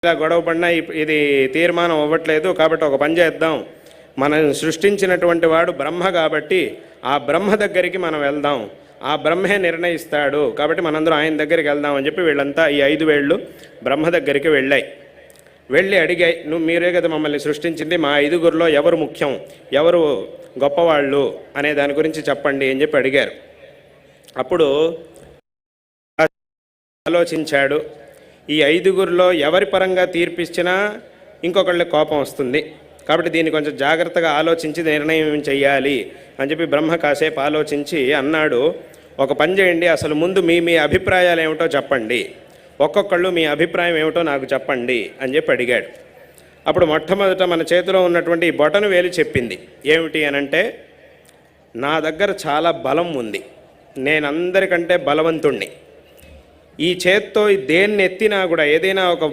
ఇలా గొడవ పడినా ఇది తీర్మానం అవ్వట్లేదు, కాబట్టి ఒక పని చేద్దాం, మనం సృష్టించినటువంటి వాడు బ్రహ్మ కాబట్టి ఆ బ్రహ్మ దగ్గరికి మనం వెళ్దాం, ఆ బ్రహ్మే నిర్ణయిస్తాడు, కాబట్టి మనందరం ఆయన దగ్గరికి వెళ్దాం అని చెప్పి వీళ్ళంతా ఈ 5 వేళ్ళు బ్రహ్మ దగ్గరికి వెళ్ళి అడిగాయి, మీరే కదా మమ్మల్ని సృష్టించింది, మా 5గురిలో ఎవరు ముఖ్యం, ఎవరు గొప్పవాళ్ళు అనే దాని గురించి చెప్పండి అని చెప్పి అడిగారు. అప్పుడు ఆలోచించాడు, ఈ 5గురిలో ఎవరి పరంగా తీర్పిచ్చినా ఇంకొకళ్ళకి కోపం వస్తుంది, కాబట్టి దీన్ని కొంచెం జాగ్రత్తగా ఆలోచించి నిర్ణయం చెయ్యాలి అని చెప్పి బ్రహ్మ కాసేపు ఆలోచించి అన్నాడు, ఒక పని చేయండి, అసలు ముందు మీ అభిప్రాయాలు ఏమిటో చెప్పండి, ఒక్కొక్కళ్ళు మీ అభిప్రాయం ఏమిటో నాకు చెప్పండి అని చెప్పి అడిగాడు. అప్పుడు మొట్టమొదట మన చేతిలో ఉన్నటువంటి ఈ బొటను వేలు చెప్పింది. ఏమిటి అనంటే, నా దగ్గర చాలా బలం ఉంది, నేను అందరికంటే బలవంతుణ్ణి, ఈ చేత్తో దేన్ని ఎత్తినా కూడా ఏదైనా ఒక